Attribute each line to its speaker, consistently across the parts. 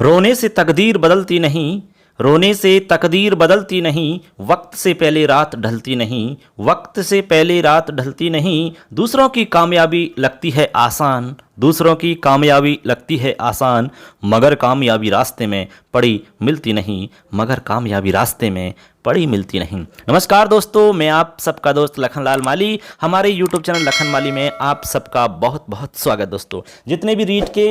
Speaker 1: रोने से तकदीर बदलती नहीं, रोने से तकदीर बदलती नहीं, वक्त से पहले रात ढलती नहीं, वक्त से पहले रात ढलती नहीं। दूसरों की कामयाबी लगती है आसान, दूसरों की कामयाबी लगती है आसान, मगर कामयाबी रास्ते में पड़ी मिलती नहीं, मगर कामयाबी रास्ते में पड़ी मिलती नहीं। नमस्कार दोस्तों, मैं आप सबका दोस्त लखनलाल माली। हमारे YouTube चैनल लखन माली में आप सबका बहुत बहुत स्वागत। दोस्तों, जितने भी रीट के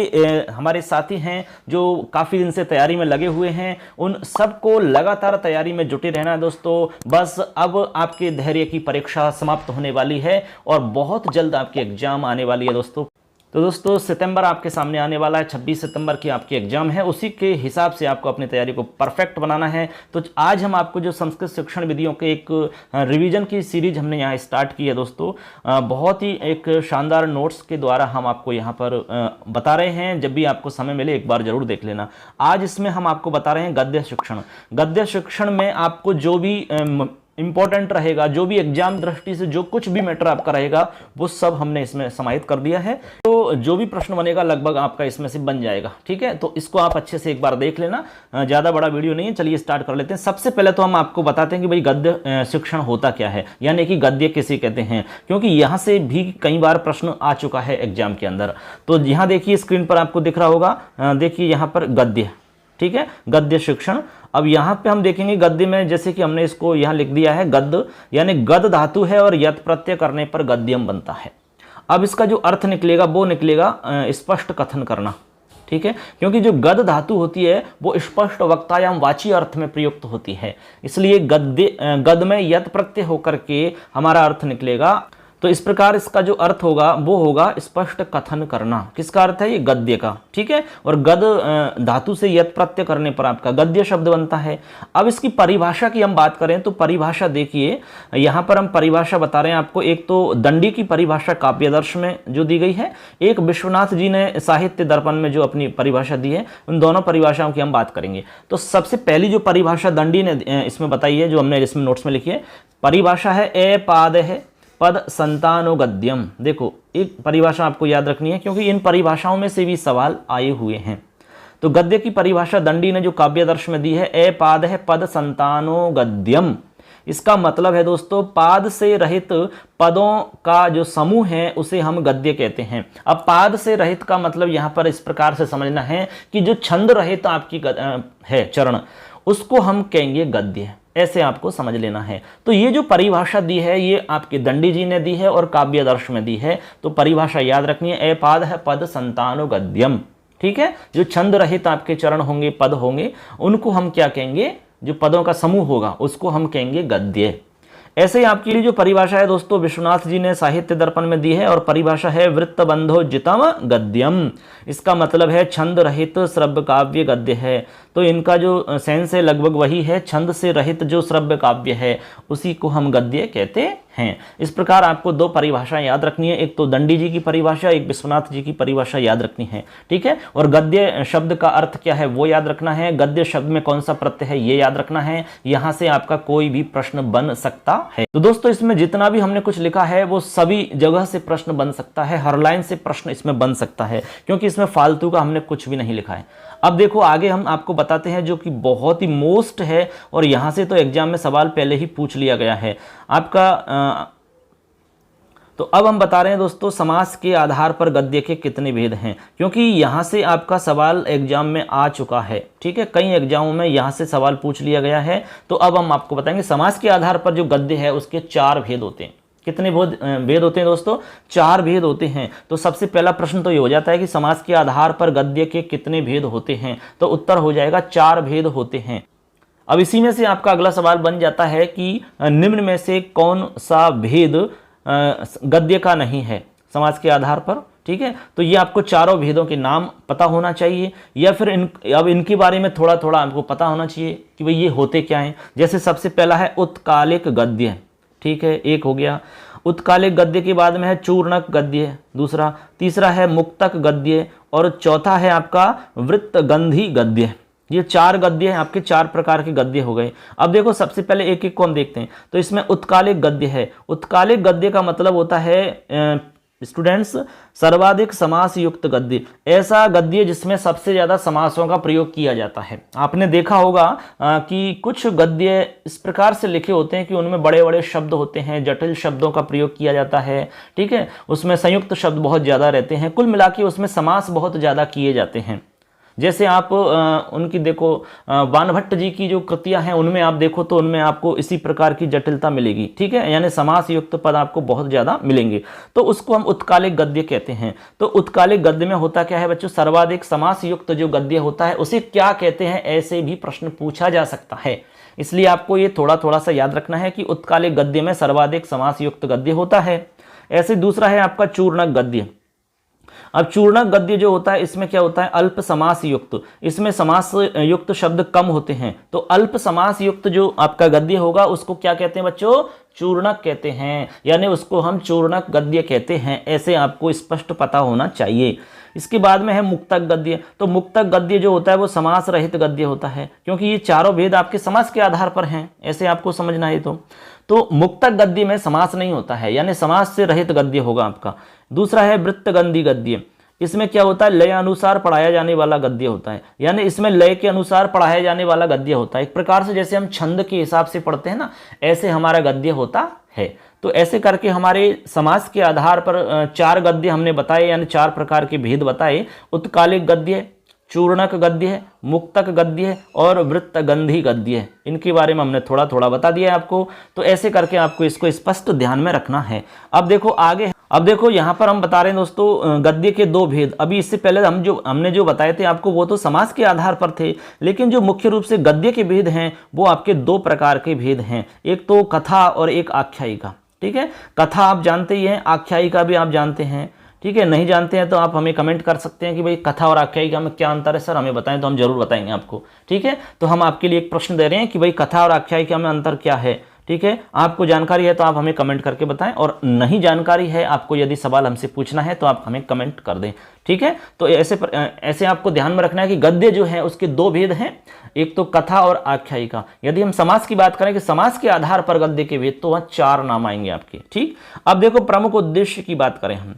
Speaker 1: हमारे साथी हैं जो काफ़ी दिन से तैयारी में लगे हुए हैं, उन सबको लगातार तैयारी में जुटे रहना है दोस्तों। बस अब आपके धैर्य की परीक्षा समाप्त होने वाली है और बहुत जल्द आपकी एग्जाम आने वाली है दोस्तों। तो दोस्तों, सितंबर आपके सामने आने वाला है। 26 सितंबर की आपकी एग्जाम है, उसी के हिसाब से आपको अपनी तैयारी को परफेक्ट बनाना है। तो आज हम आपको जो संस्कृत शिक्षण विधियों के एक रिवीजन की सीरीज हमने यहाँ स्टार्ट की है दोस्तों। बहुत ही एक शानदार नोट्स के द्वारा हम आपको यहाँ पर बता रहे हैं। जब भी आपको समय मिले एक बार जरूर देख लेना। आज इसमें हम आपको बता रहे हैं गद्य शिक्षण। गद्य शिक्षण में आपको जो भी इंपॉर्टेंट रहेगा, जो भी एग्जाम दृष्टि से जो कुछ भी मैटर आपका रहेगा, वो सब हमने इसमें समाहित कर दिया है। तो जो भी प्रश्न बनेगा लगभग आपका इसमें से बन जाएगा। ठीक है, तो इसको आप अच्छे से एक बार देख लेना। ज़्यादा बड़ा वीडियो नहीं है, चलिए स्टार्ट कर लेते हैं। सबसे पहले तो हम आपको बताते हैं कि भाई गद्य शिक्षण होता क्या है, यानी कि गद्य किसे कहते हैं, क्योंकि यहाँ से भी कई बार प्रश्न आ चुका है एग्जाम के अंदर। तो यहाँ देखिए, स्क्रीन पर आपको दिख रहा होगा, देखिए यहाँ पर गद्य, ठीक है, गद्य शिक्षण। अब यहाँ पे हम देखेंगे गद्य में, जैसे कि हमने इसको यहाँ लिख दिया है गद्य, यानी गद धातु है और यत प्रत्यय करने पर गद्यम बनता है। अब इसका जो अर्थ निकलेगा वो निकलेगा स्पष्ट कथन करना। ठीक है, क्योंकि जो गद धातु होती है वो स्पष्ट वक्तायाम वाची अर्थ में प्रयुक्त होती है, इसलिए गद में यत प्रत्यय होकर के हमारा अर्थ निकलेगा। तो इस प्रकार इसका जो अर्थ होगा वो होगा स्पष्ट कथन करना। किसका अर्थ है? ये गद्य का। ठीक है, और गद धातु से यत प्रत्यय करने पर आपका गद्य शब्द बनता है। अब इसकी परिभाषा की हम बात करें तो परिभाषा देखिए, यहाँ पर हम परिभाषा बता रहे हैं आपको। एक तो दंडी की परिभाषा काव्यादर्श में जो दी गई है, एक विश्वनाथ जी ने साहित्य दर्पण में जो अपनी परिभाषा दी है, उन दोनों परिभाषाओं की हम बात करेंगे। तो सबसे पहली जो परिभाषा दंडी ने इसमें बताई है, जो हमने इसमें नोट्स में लिखी है, परिभाषा है ए पाद है पद संतानो गद्यम। देखो, एक परिभाषा आपको याद रखनी है, क्योंकि इन परिभाषाओं में से भी सवाल आए हुए हैं। तो गद्य की परिभाषा दंडी ने जो काव्यादर्श में दी है, ए पाद है पद संतानो गद्यम। इसका मतलब है दोस्तों, पाद से रहित पदों का जो समूह है उसे हम गद्य कहते हैं। अब पाद से रहित का मतलब यहाँ पर इस प्रकार से समझना है कि जो छंद रहित आपकी है चरण, उसको हम कहेंगे गद्य। ऐसे आपको समझ लेना है। तो ये जो परिभाषा दी है ये आपके दंडी जी ने दी है और काव्यादर्श में दी है। तो परिभाषा याद रखनी है, ए पाद है पद संतानो गद्यम। ठीक है, जो छंद रहित आपके चरण होंगे, पद होंगे, उनको हम क्या कहेंगे? जो पदों का समूह होगा उसको हम कहेंगे गद्य। ऐसे ही आपके लिए जो परिभाषा है दोस्तों, विश्वनाथ जी ने साहित्य दर्पण में दी है, और परिभाषा है वृत्त बंधो जितम गद्यम। इसका मतलब है छंद रहित श्रव्य काव्य गद्य है। तो इनका जो सेंस है लगभग वही है, छंद से रहित जो श्रव्य काव्य है उसी को हम गद्य कहते हैं। इस प्रकार आपको दो परिभाषाएं याद रखनी है, एक तो दंडी जी की परिभाषा, एक विश्वनाथ जी की परिभाषा याद रखनी है। ठीक है, और गद्य शब्द का अर्थ क्या है वो याद रखना है, गद्य शब्द में कौन सा प्रत्यय है ये याद रखना है। यहां से आपका कोई भी प्रश्न बन सकता है। तो दोस्तों, इसमें जितना भी हमने कुछ लिखा है वो सभी जगह से प्रश्न बन सकता है, हर लाइन से प्रश्न इसमें बन सकता है, क्योंकि इसमें फालतू का हमने कुछ भी नहीं लिखा है। अब देखो, आगे हम आपको बताते हैं जो कि बहुत ही मोस्ट है, और यहां से तो एग्जाम में सवाल पहले ही पूछ लिया गया है आपका। तो अब हम बता रहे हैं दोस्तों, समास के आधार पर गद्य के कितने भेद हैं, क्योंकि यहां से आपका सवाल एग्जाम में आ चुका है। ठीक है, कई एग्जामों में यहां से सवाल पूछ लिया गया है। तो अब हम आपको बताएंगे समास के आधार पर जो गद्य है उसके 4 भेद होते हैं। कितने भेद होते हैं दोस्तों? 4 भेद होते हैं। तो सबसे पहला प्रश्न तो ये हो जाता है कि समास के आधार पर गद्य के कितने भेद होते हैं, तो उत्तर हो जाएगा 4 भेद होते हैं। अब इसी में से आपका अगला सवाल बन जाता है कि निम्न में से कौन सा भेद गद्य का नहीं है समास के आधार पर। ठीक है, तो ये आपको चारों भेदों के नाम पता होना चाहिए, या फिर अब इनके बारे में थोड़ा थोड़ा आपको पता होना चाहिए कि भाई ये होते क्या हैं। जैसे सबसे पहला है उत्कालिक गद्य। ठीक है, एक हो गया। उत्कालिक गद्य के बाद में है चूर्णक गद्य दूसरा, तीसरा है मुक्तक गद्य, और चौथा है आपका वृत्तगंधी गद्य। ये 4 गद्य हैं, आपके 4 प्रकार के गद्य हो गए। अब देखो, सबसे पहले एक एक को हम देखते हैं। तो इसमें उत्कालिक गद्य है। उत्कालिक गद्य का मतलब होता है स्टूडेंट्स, सर्वाधिक समास युक्त गद्य, ऐसा गद्य जिसमें सबसे ज्यादा समासों का प्रयोग किया जाता है। आपने देखा होगा कि कुछ गद्य इस प्रकार से लिखे होते हैं कि उनमें बड़े बड़े शब्द होते हैं, जटिल शब्दों का प्रयोग किया जाता है, ठीक है, उसमें संयुक्त शब्द बहुत ज्यादा रहते हैं, कुल मिला के उसमें समास बहुत ज्यादा किए जाते हैं। जैसे आप उनकी देखो, बाणभट्ट जी की जो कृतियां हैं उनमें आप देखो तो उनमें आपको इसी प्रकार की जटिलता मिलेगी, ठीक है, यानी समास युक्त पद आपको बहुत ज्यादा मिलेंगे, तो उसको हम उत्कालिक गद्य कहते हैं। तो उत्कालिक गद्य में होता क्या है बच्चों, सर्वाधिक समास युक्त जो गद्य होता है उसे क्या कहते हैं, ऐसे भी प्रश्न पूछा जा सकता है। इसलिए आपको ये थोड़ा थोड़ा सा याद रखना है कि उत्कालिक गद्य में सर्वाधिक समास युक्त गद्य होता है। ऐसे दूसरा है आपका चूर्णक गद्य। अब चूर्णक गद्य जो होता है इसमें क्या होता है, अल्प समास युक्त, इसमें समास युक्त शब्द कम होते हैं, तो अल्प समास युक्त जो आपका गद्य होगा उसको क्या कहते हैं बच्चों, चूर्णक कहते हैं, यानी उसको हम चूर्णक गद्य कहते हैं, ऐसे आपको स्पष्ट पता होना चाहिए। इसके बाद में है मुक्तक गद्य। तो मुक्तक गद्य जो होता है वो समास रहित गद्य होता है, क्योंकि ये चारों भेद आपके समास के आधार पर हैं, ऐसे आपको समझना है। तो मुक्तक गद्य में समास नहीं होता है, यानी समास से रहित गद्य होगा आपका। दूसरा है वृत्तगंधी गद्य। इसमें क्या होता है, लय अनुसार पढ़ाया जाने वाला गद्य होता है, यानी इसमें लय के अनुसार पढ़ाया जाने वाला गद्य होता है। एक प्रकार से जैसे हम छंद के हिसाब से पढ़ते हैं ना, ऐसे हमारा गद्य होता है। तो ऐसे करके हमारे समास के आधार पर चार गद्य हमने बताए, यानी चार प्रकार के भेद बताए, उत्कालिक गद्य, चूर्णक गद्य है, मुक्तक गद्य है और वृत्तगंधी गद्य है। इनके बारे में हमने थोड़ा थोड़ा बता दिया है आपको, तो ऐसे करके आपको इसको स्पष्ट ध्यान में रखना है। अब देखो आगे, अब देखो यहाँ पर हम बता रहे हैं दोस्तों गद्य के दो भेद। अभी इससे पहले हमने जो बताए थे आपको वो तो समास के आधार पर थे, लेकिन जो मुख्य रूप से गद्य के भेद हैं वो आपके दो प्रकार के भेद हैं, एक तो कथा और एक आख्यायिका, ठीक है। कथा आप जानते ही हैं, आख्यायिका भी आप जानते हैं, ठीक है। नहीं जानते हैं तो आप हमें कमेंट कर सकते हैं कि भाई कथा और आख्यायिका में क्या अंतर है सर, हमें बताएं, तो हम जरूर बताएंगे आपको, ठीक है। तो हम आपके लिए एक प्रश्न दे रहे हैं कि भाई कथा और आख्यायिका में अंतर क्या है, ठीक है। आपको जानकारी है तो आप हमें कमेंट करके बताएं, और नहीं जानकारी है, आपको यदि सवाल हमसे पूछना है तो आप हमें कमेंट कर दें, ठीक है। तो ऐसे आपको ध्यान में रखना है कि गद्य जो है उसके दो भेद हैं, एक तो कथा और आख्यायिका। यदि हम समास की बात करें कि समास के आधार पर गद्य के भेद, तो वहाँ चार नाम आएंगे आपके, ठीक। अब देखो प्रमुख उद्देश्य की बात करें हम,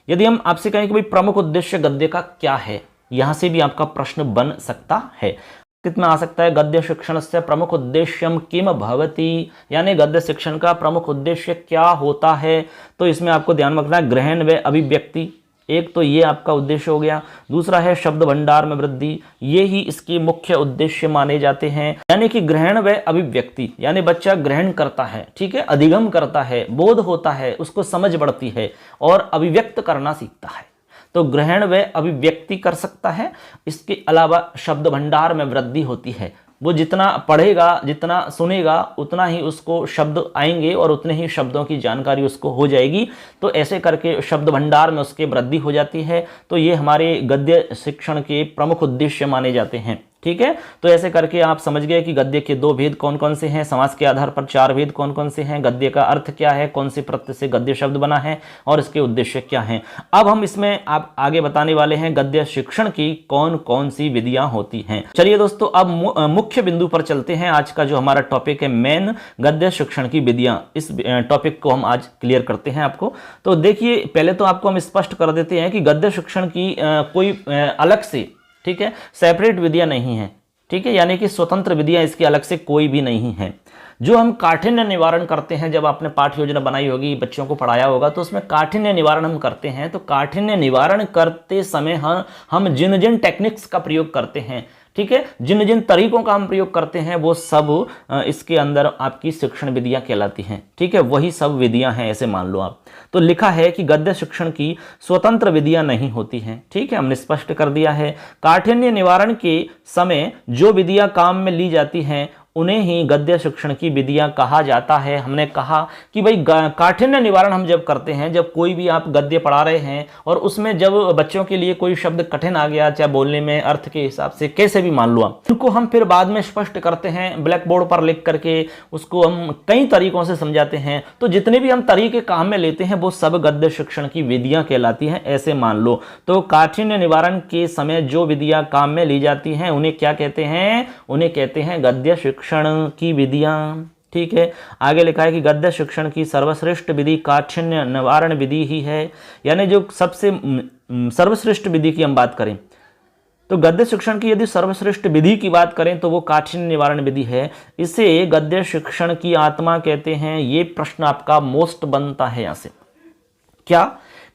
Speaker 1: यदि हम आपसे कहें कि भाई प्रमुख उद्देश्य गद्य का क्या है, यहां से भी आपका प्रश्न बन सकता है। कितना आ सकता है, गद्य शिक्षण से प्रमुख उद्देश्यम किम भवति, यानी गद्य शिक्षण का प्रमुख उद्देश्य क्या होता है। तो इसमें आपको ध्यान रखना है ग्रहण व अभिव्यक्ति, एक तो ये आपका उद्देश्य हो गया। दूसरा है शब्द भंडार में वृद्धि, ये ही इसके मुख्य उद्देश्य माने जाते हैं, यानी कि ग्रहण व अभिव्यक्ति, यानी बच्चा ग्रहण करता है, ठीक है, अधिगम करता है, बोध होता है, उसको समझ बढ़ती है और अभिव्यक्त करना सीखता है। तो ग्रहण व अभिव्यक्ति कर सकता है। इसके अलावा शब्द भंडार में वृद्धि होती है, वो जितना पढ़ेगा, जितना सुनेगा, उतना ही उसको शब्द आएंगे और उतने ही शब्दों की जानकारी उसको हो जाएगी। तो ऐसे करके शब्द भंडार में उसके वृद्धि हो जाती है। तो ये हमारे गद्य शिक्षण के प्रमुख उद्देश्य माने जाते हैं, ठीक है। तो ऐसे करके आप समझ गए कि गद्य के दो भेद कौन कौन से हैं, समास के आधार पर चार भेद कौन कौन से हैं, गद्य का अर्थ क्या है, कौन से प्रत्यय से गद्य शब्द बना है और इसके उद्देश्य क्या हैं। अब हम इसमें आप आगे बताने वाले हैं गद्य शिक्षण की कौन कौन सी विधियां होती हैं। चलिए दोस्तों, अब मुख्य बिंदु पर चलते हैं। आज का जो हमारा टॉपिक है मेन, गद्य शिक्षण की विधियां, इस टॉपिक को हम आज क्लियर करते हैं आपको। तो देखिए, पहले तो आपको हम स्पष्ट कर देते हैं कि गद्य शिक्षण की कोई अलग से, ठीक है, सेपरेट विधियां नहीं है, ठीक है, यानी कि स्वतंत्र विधियां इसकी अलग से कोई भी नहीं है। जो हम काठिन्य निवारण करते हैं, जब आपने पाठ्य योजना बनाई होगी, बच्चों को पढ़ाया होगा, तो उसमें काठिन्य निवारण हम करते हैं। तो काठिन्य निवारण करते समय हम जिन जिन टेक्निक्स का प्रयोग करते हैं, ठीक है, जिन जिन तरीकों का हम प्रयोग करते हैं, वो सब इसके अंदर आपकी शिक्षण विधियां कहलाती हैं, ठीक है, वही सब विधियां हैं, ऐसे मान लो आप। तो लिखा है कि गद्य शिक्षण की स्वतंत्र विधियां नहीं होती हैं, ठीक है, हमने स्पष्ट कर दिया है। काठिन्य निवारण के समय जो विधियां काम में ली जाती हैं उन्हें ही गद्य शिक्षण की विधियां कहा जाता है। हमने कहा कि भाई काठिन्य निवारण हम जब करते हैं, जब कोई भी आप गद्य पढ़ा रहे हैं और उसमें जब बच्चों के लिए कोई शब्द कठिन आ गया, चाहे बोलने में, अर्थ के हिसाब से, कैसे भी मान लो आप, उनको हम फिर बाद में स्पष्ट करते हैं, ब्लैक बोर्ड पर लिख करके उसको हम कई तरीकों से समझाते हैं। तो जितने भी हम तरीके काम में लेते हैं वो सब गद्य शिक्षण की विधियां कहलाती हैं, ऐसे मान लो। तो काठिन्य निवारण के समय जो विधियां काम में ली जाती हैं उन्हें क्या कहते हैं, उन्हें कहते हैं गद्य शिक्षण की विधियां, ठीक है। आगे लिखा है कि गद्य शिक्षण की सर्वश्रेष्ठ विधि काठिन्य निवारण विधि ही है, यानी जो सबसे सर्वश्रेष्ठ विधि की हम बात करें तो गद्य शिक्षण की यदि सर्वश्रेष्ठ विधि की बात करें तो वो काठिन्य निवारण विधि है। इसे गद्य शिक्षण की आत्मा कहते हैं। ये प्रश्न आपका मोस्ट बनता है यहां से, क्या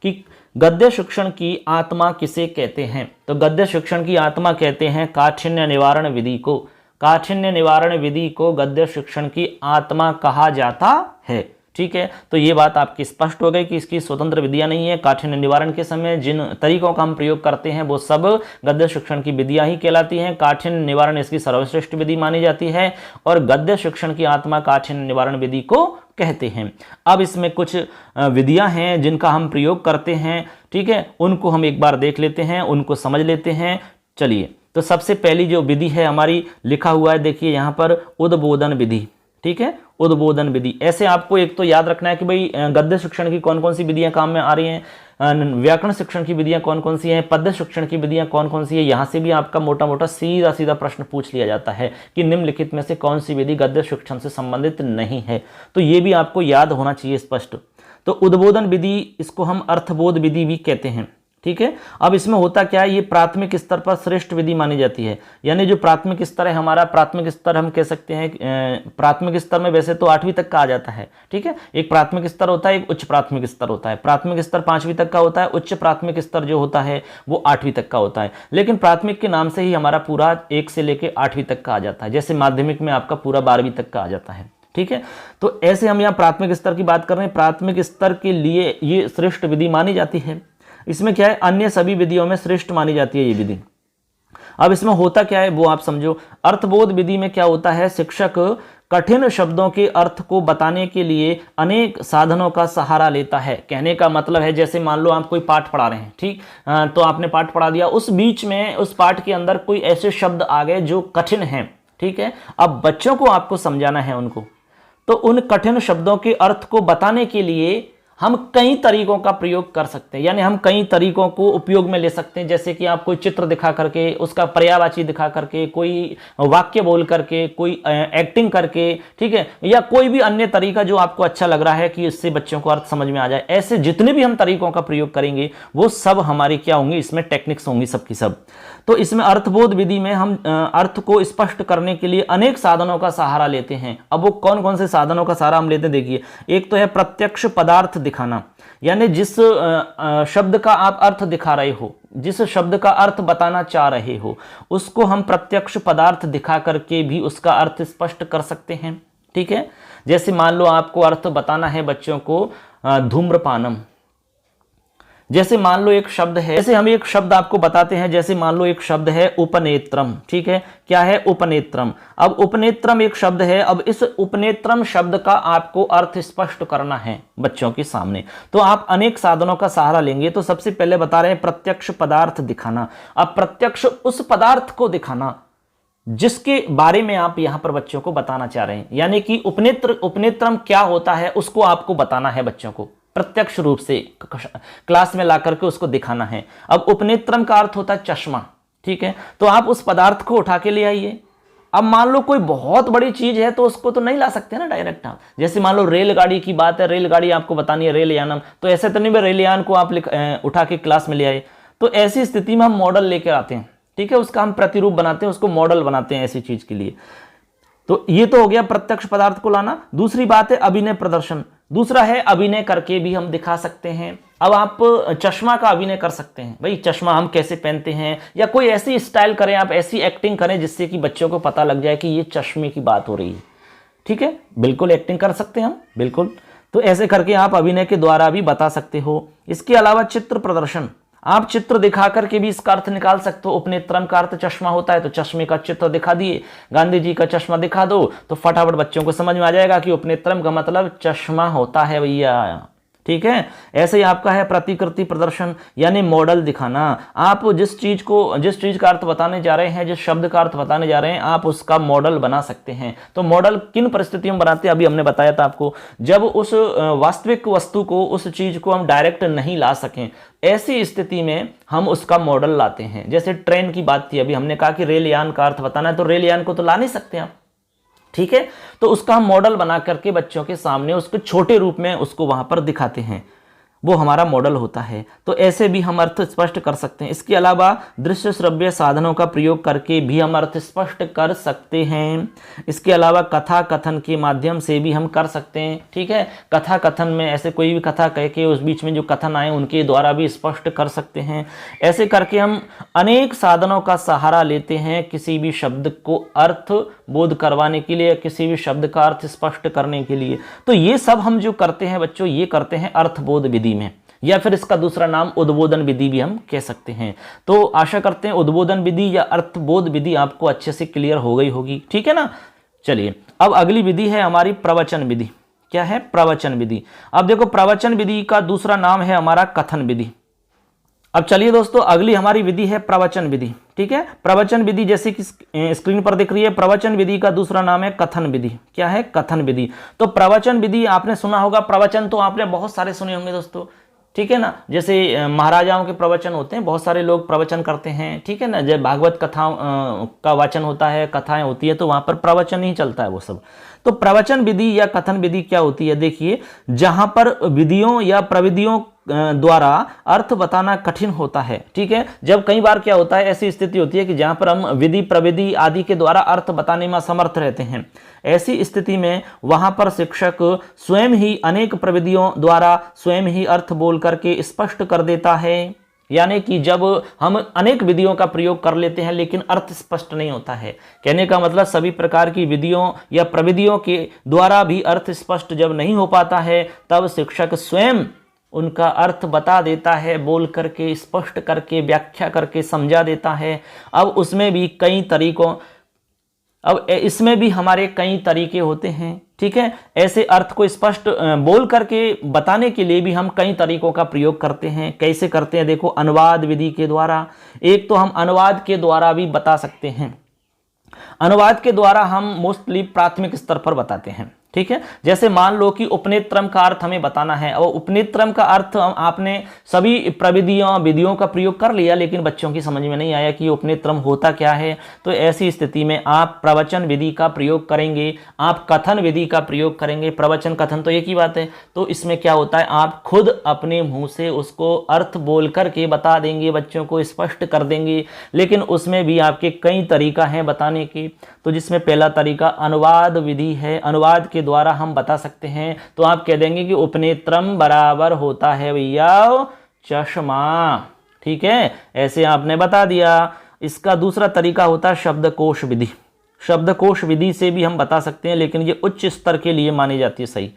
Speaker 1: कि गद्य शिक्षण की आत्मा किसे कहते हैं? तो गद्य शिक्षण की आत्मा कहते हैं काठिन्य निवारण विधि को। काठिन्य निवारण विधि को गद्य शिक्षण की आत्मा कहा जाता है। ठीक है, तो ये बात आपकी स्पष्ट हो गई कि इसकी स्वतंत्र विधियां नहीं है। काठिन्य निवारण के समय जिन तरीकों का हम प्रयोग करते हैं वो सब गद्य शिक्षण की विधियां ही कहलाती हैं। काठिन्य निवारण इसकी सर्वश्रेष्ठ विधि मानी जाती है और गद्य शिक्षण की आत्मा काठिन्य निवारण विधि को कहते हैं। अब इसमें कुछ विधियां हैं जिनका हम प्रयोग करते हैं, ठीक है, उनको हम एक बार देख लेते हैं, उनको समझ लेते हैं। चलिए, तो सबसे पहली जो विधि है हमारी, लिखा हुआ है देखिए यहाँ पर, उद्बोधन विधि। ठीक है, उद्बोधन विधि। ऐसे आपको एक तो याद रखना है कि भाई गद्य शिक्षण की कौन कौन सी विधियां काम में आ रही हैं, व्याकरण शिक्षण की विधियां कौन कौन सी हैं, पद्य शिक्षण की विधियां कौन कौन सी है। यहाँ से भी आपका मोटा मोटा सीधा सीधा प्रश्न पूछ लिया जाता है कि निम्नलिखित में से कौन सी विधि गद्य शिक्षण से संबंधित नहीं है, तो ये भी आपको याद होना चाहिए स्पष्ट। तो उद्बोधन विधि, इसको हम अर्थबोध विधि भी कहते हैं। ठीक है, अब इसमें होता क्या है, ये प्राथमिक स्तर पर श्रेष्ठ विधि मानी जाती है। यानी जो प्राथमिक स्तर है हमारा, प्राथमिक स्तर हम कह सकते हैं, प्राथमिक स्तर में वैसे तो 8वीं तक का आ जाता है। ठीक है, एक प्राथमिक स्तर होता है, एक उच्च प्राथमिक स्तर होता है। प्राथमिक स्तर 5वीं तक का होता है, उच्च प्राथमिक स्तर जो होता है वो 8वीं तक का होता है। लेकिन प्राथमिक के नाम से ही हमारा पूरा 1 से लेकर 8वीं तक का आ जाता है, जैसे माध्यमिक में आपका पूरा 12वीं तक का आ जाता है। ठीक है, तो ऐसे हम यहाँ प्राथमिक स्तर की बात कर रहे हैं। प्राथमिक स्तर के लिए ये श्रेष्ठ विधि मानी जाती है। इसमें क्या है, अन्य सभी विधियों में श्रेष्ठ मानी जाती है ये विधि। अब इसमें होता क्या है वो आप समझो। अर्थबोध विधि में क्या होता है, शिक्षक कठिन शब्दों के अर्थ को बताने के लिए अनेक साधनों का सहारा लेता है। कहने का मतलब है, जैसे मान लो आप कोई पाठ पढ़ा रहे हैं, ठीक, तो आपने पाठ पढ़ा दिया, उस बीच में उस पाठ के अंदर कोई ऐसे शब्द आ गए जो कठिन हैं। ठीक है, अब बच्चों को आपको समझाना है उनको, तो उन कठिन शब्दों के अर्थ को बताने के लिए हम कई तरीकों का प्रयोग कर सकते हैं, यानी हम कई तरीकों को उपयोग में ले सकते हैं। जैसे कि आप कोई चित्र दिखा करके, उसका पर्यायवाची दिखा करके, कोई वाक्य बोल करके, कोई एक्टिंग करके, ठीक है, या कोई भी अन्य तरीका जो आपको अच्छा लग रहा है कि इससे बच्चों को अर्थ समझ में आ जाए। ऐसे जितने भी हम तरीकों का प्रयोग करेंगे वो सब हमारी क्या होंगी, इसमें टेक्निक्स होंगी सबकी सब। तो इसमें अर्थबोध विधि में हम अर्थ को स्पष्ट करने के लिए अनेक साधनों का सहारा लेते हैं। अब वो कौन कौन से साधनों का सहारा हम लेते हैं, देखिए। एक तो है प्रत्यक्ष पदार्थ दिखाना, यानी जिस शब्द का आप अर्थ दिखा रहे हो, जिस शब्द का अर्थ बताना चाह रहे हो, उसको हम प्रत्यक्ष पदार्थ दिखा करके भी उसका अर्थ स्पष्ट कर सकते हैं। ठीक है, जैसे मान लो आपको अर्थ बताना है बच्चों को धूम्रपानम। जैसे मान लो एक शब्द है, जैसे हम एक शब्द आपको बताते हैं, जैसे मान लो एक शब्द है उपनेत्रम। ठीक है, क्या है, उपनेत्रम। अब उपनेत्रम एक शब्द है, अब इस उपनेत्रम शब्द का आपको अर्थ स्पष्ट करना है बच्चों के सामने, तो आप अनेक साधनों का सहारा लेंगे। तो सबसे पहले बता रहे हैं प्रत्यक्ष पदार्थ दिखाना। अब प्रत्यक्ष उस पदार्थ को दिखाना जिसके बारे में आप यहां पर बच्चों को बताना चाह रहे हैं, यानी कि उपनेत्रम क्या होता है उसको आपको बताना है बच्चों को, प्रत्यक्ष रूप से क्लास में ला करके उसको दिखाना है। अब उपनेत्रम का अर्थ होता है चश्मा। ठीक है, तो आप उस पदार्थ को उठा के ले आइए। अब मान लो कोई बहुत बड़ी चीज है तो उसको तो नहीं ला सकते ना डायरेक्ट आप। जैसे मान लो रेलगाड़ी की बात है, रेलगाड़ी आपको बतानी है, रेलयानम, तो ऐसे तो नहीं रेलयान को आप उठा के क्लास में ले आए। तो ऐसी स्थिति में हम मॉडल लेकर आते हैं। ठीक है, उसका हम प्रतिरूप बनाते हैं, उसको मॉडल बनाते हैं ऐसी चीज के लिए। तो ये तो हो गया प्रत्यक्ष पदार्थ को लाना। दूसरी बात है अभिनय प्रदर्शन। दूसरा है अभिनय करके भी हम दिखा सकते हैं। अब आप चश्मा का अभिनय कर सकते हैं, भाई चश्मा हम कैसे पहनते हैं, या कोई ऐसी स्टाइल करें, आप ऐसी एक्टिंग करें जिससे कि बच्चों को पता लग जाए कि ये चश्मे की बात हो रही है। ठीक है, बिल्कुल एक्टिंग कर सकते हैं हम, बिल्कुल। तो ऐसे करके आप अभिनय के द्वारा भी बता सकते हो। इसके अलावा चित्र प्रदर्शन, आप चित्र दिखा करके भी इसका अर्थ निकाल सकते हो। उपनेत्रम का अर्थ चश्मा होता है, तो चश्मे का चित्र दिखा दिए, गांधी जी का चश्मा दिखा दो, तो फटाफट बच्चों को समझ में आ जाएगा कि उपनेत्रम का मतलब चश्मा होता है भैया। ठीक है, ऐसे ही आपका है प्रतिकृति प्रदर्शन, यानी मॉडल दिखाना। आप जिस चीज का अर्थ बताने जा रहे हैं, जिस शब्द का अर्थ बताने जा रहे हैं, आप उसका मॉडल बना सकते हैं। तो मॉडल किन परिस्थितियों में बनाते हैं, अभी हमने बताया था आपको, जब उस वास्तविक वस्तु को, उस चीज को हम डायरेक्ट नहीं ला सकें, ऐसी स्थिति में हम उसका मॉडल लाते हैं। जैसे ट्रेन की बात थी, अभी हमने कहा कि रेलयान का अर्थ बताना है, तो रेलयान को तो ला नहीं सकते आप, ठीक है। तो उसका हम मॉडल बना करके बच्चों के सामने उसको छोटे रूप में उसको वहां पर दिखाते हैं, वो हमारा मॉडल होता है। तो ऐसे भी हम अर्थ स्पष्ट कर सकते हैं। इसके अलावा दृश्य श्रव्य साधनों का प्रयोग करके भी हम अर्थ स्पष्ट कर सकते हैं। इसके अलावा कथा कथन के माध्यम से भी हम कर सकते हैं, ठीक है। कथा कथन में ऐसे कोई भी कथा कह के उस बीच में जो कथन आए उनके द्वारा भी स्पष्ट कर सकते हैं। ऐसे करके हम अनेक साधनों का सहारा लेते हैं किसी भी शब्द को अर्थ बोध करवाने के लिए, किसी भी शब्द का अर्थ स्पष्ट करने के लिए। तो ये सब हम जो करते हैं बच्चों, ये करते हैं अर्थबोध विधि में, या फिर इसका दूसरा नाम उद्बोधन विधि भी हम कह सकते हैं। तो आशा करते हैं उद्बोधन विधि या अर्थबोध विधि आपको अच्छे से क्लियर हो गई होगी, ठीक है ना। चलिए अब अगली विधि है हमारी प्रवचन विधि। क्या है? प्रवचन विधि। अब देखो प्रवचन विधि का दूसरा नाम है हमारा कथन विधि। अब चलिए दोस्तों अगली हमारी विधि है प्रवचन विधि, ठीक है। प्रवचन विधि जैसे कि स्क्रीन पर दिख रही है, प्रवचन विधि का दूसरा नाम है कथन विधि। क्या है? कथन विधि। तो प्रवचन विधि आपने सुना होगा, प्रवचन तो आपने बहुत सारे सुने होंगे दोस्तों, ठीक है ना। जैसे महाराजाओं के प्रवचन होते हैं, बहुत सारे लोग प्रवचन करते हैं, ठीक है ना। जब भागवत कथाओं का वाचन होता है, कथाएं होती है, तो वहां पर प्रवचन ही चलता है वो सब। तो प्रवचन विधि या कथन विधि क्या होती है? देखिए, जहां पर विधियों या प्रविधियों द्वारा अर्थ बताना कठिन होता है, ठीक है। जब कई बार क्या होता है, ऐसी स्थिति होती है कि जहां पर हम विधि प्रविधि आदि के द्वारा अर्थ बताने में असमर्थ रहते हैं। ऐसी स्थिति में वहां पर शिक्षक स्वयं ही अनेक प्रविधियों द्वारा स्वयं ही अर्थ बोल करके स्पष्ट कर देता है। यानी कि जब हम अनेक विधियों का प्रयोग कर लेते हैं लेकिन अर्थ स्पष्ट नहीं होता है, कहने का मतलब सभी प्रकार की विधियों या प्रविधियों के द्वारा भी अर्थ स्पष्ट जब नहीं हो पाता है, तब शिक्षक स्वयं उनका अर्थ बता देता है, बोल करके स्पष्ट करके व्याख्या करके समझा देता है। अब उसमें भी कई तरीकों अब इसमें भी हमारे कई तरीके होते हैं, ठीक है। ऐसे अर्थ को स्पष्ट बोल करके बताने के लिए भी हम कई तरीकों का प्रयोग करते हैं। कैसे करते हैं? देखो, अनुवाद विधि के द्वारा। एक तो हम अनुवाद के द्वारा भी बता सकते हैं। अनुवाद के द्वारा हम मोस्टली प्राथमिक स्तर पर बताते हैं, ठीक है। जैसे मान लो कि उपनेत्रम का अर्थ हमें बताना है, और उपनेत्रम का अर्थ आपने सभी प्रविधियों विधियों का प्रयोग कर लिया, लेकिन बच्चों की समझ में नहीं आया कि उपनेत्रम होता क्या है। तो ऐसी स्थिति में आप प्रवचन विधि का प्रयोग करेंगे, आप कथन विधि का प्रयोग करेंगे। प्रवचन कथन तो एक ही बात है। तो इसमें क्या होता है, आप खुद अपने मुंह से उसको अर्थ बोल करके बता देंगे, बच्चों को स्पष्ट कर देंगे। लेकिन उसमें भी आपके कई तरीका हैं बताने के। तो जिसमें पहला तरीका अनुवाद विधि है। अनुवाद के द्वारा हम बता सकते हैं। तो आप कह देंगे कि उपनेत्रम बराबर होता है भैया चश्मा, ठीक है। ऐसे आपने बता दिया। इसका दूसरा तरीका होता है शब्दकोश विधि। शब्दकोश विधि से भी हम बता सकते हैं, लेकिन ये उच्च स्तर के लिए मानी जाती है सही।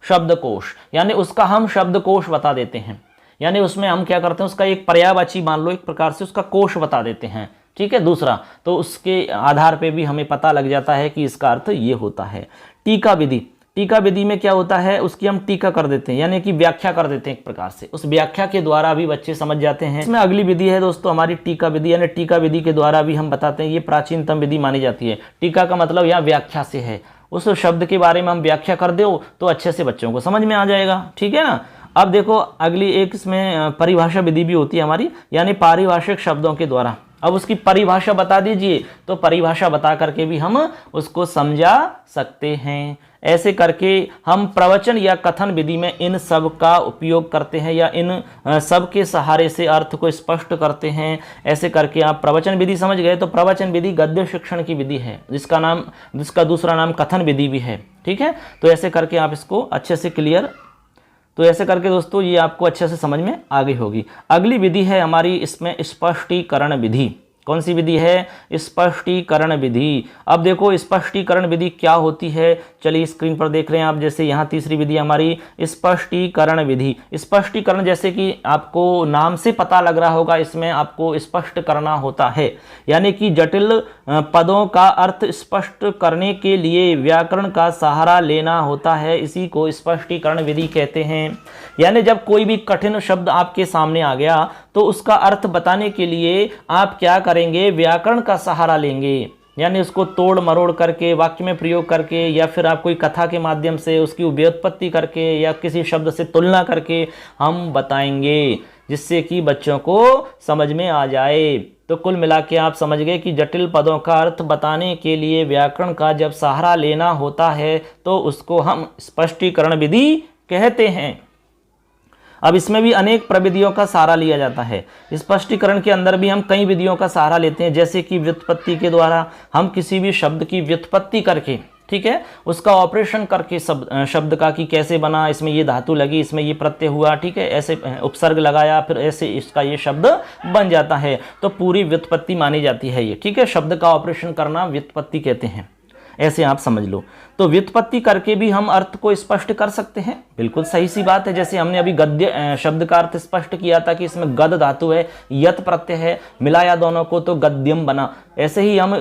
Speaker 1: शब्दकोश यानी उसका हम शब्दकोश बता देते हैं, यानी उसमें हम क्या करते हैं, उसका एक पर्यायवाची मान लो एक प्रकार से उसका कोश बता देते हैं, ठीक है। दूसरा तो उसके आधार पे भी हमें पता लग जाता है कि इसका अर्थ ये होता है। टीका विधि। टीका विधि में क्या होता है, उसकी हम टीका कर देते हैं, यानी कि व्याख्या कर देते हैं एक प्रकार से। उस व्याख्या के द्वारा भी बच्चे समझ जाते हैं। इसमें अगली विधि है दोस्तों हमारी टीका विधि, यानी टीका विधि के द्वारा भी हम बताते हैं। ये प्राचीनतम विधि मानी जाती है। टीका का मतलब यहाँ व्याख्या से है। उस शब्द के बारे में हम व्याख्या कर दो तो अच्छे से बच्चों को समझ में आ जाएगा, ठीक है ना। अब देखो अगली एक इसमें परिभाषा विधि भी होती है हमारी, यानी पारिभाषिक शब्दों के द्वारा। अब उसकी परिभाषा बता दीजिए, तो परिभाषा बता करके भी हम उसको समझा सकते हैं। ऐसे करके हम प्रवचन या कथन विधि में इन सब का उपयोग करते हैं, या इन सब के सहारे से अर्थ को स्पष्ट करते हैं। ऐसे करके आप प्रवचन विधि समझ गए। तो प्रवचन विधि गद्य शिक्षण की विधि है, जिसका दूसरा नाम कथन विधि भी है, ठीक है। तो ऐसे करके आप इसको अच्छे से क्लियर, तो ऐसे करके दोस्तों ये आपको अच्छे से समझ में आ गई होगी। अगली विधि है हमारी इसमें स्पष्टीकरण विधि। कौन सी विधि है? स्पष्टीकरण विधि। अब देखो स्पष्टीकरण विधि क्या होती है, चलिए स्क्रीन पर देख रहे हैं आप। जैसे यहाँ तीसरी विधि हमारी स्पष्टीकरण विधि। स्पष्टीकरण जैसे कि आपको नाम से पता लग रहा होगा, इसमें आपको स्पष्ट करना होता है, यानी कि जटिल पदों का अर्थ स्पष्ट करने के लिए व्याकरण का सहारा लेना होता है। इसी को स्पष्टीकरण विधि कहते हैं। यानी जब कोई भी कठिन शब्द आपके सामने आ गया तो उसका अर्थ बताने के लिए आप क्या करेंगे, व्याकरण का सहारा लेंगे, यानी उसको तोड़ मरोड़ करके वाक्य में प्रयोग करके, या फिर आप कोई कथा के माध्यम से उसकी व्युत्पत्ति करके या किसी शब्द से तुलना करके हम बताएंगे, जिससे कि बच्चों को समझ में आ जाए। तो कुल मिला के आप समझ गए कि जटिल पदों का अर्थ बताने के लिए व्याकरण का जब सहारा लेना होता है तो उसको हम स्पष्टीकरण विधि कहते हैं। अब इसमें भी अनेक प्रविधियों का सहारा लिया जाता है। स्पष्टीकरण के अंदर भी हम कई विधियों का सहारा लेते हैं, जैसे कि व्युत्पत्ति के द्वारा हम किसी भी शब्द की व्युत्पत्ति करके, ठीक है, उसका ऑपरेशन करके शब्द का कि कैसे बना, इसमें ये धातु लगी, इसमें ये प्रत्यय हुआ, ठीक है, ऐसे उपसर्ग लगाया, फिर ऐसे इसका ये शब्द बन जाता है, तो पूरी व्युत्पत्ति मानी जाती है ये, ठीक है। शब्द का ऑपरेशन करना व्युत्पत्ति कहते हैं, ऐसे आप समझ लो। तो व्युत्पत्ति करके भी हम अर्थ को स्पष्ट कर सकते हैं, बिल्कुल सही सी बात है। जैसे हमने अभी गद्य शब्द का अर्थ स्पष्ट किया था कि इसमें गद धातु है, यत प्रत्यय है, मिलाया दोनों को तो गद्यम बना। ऐसे ही हम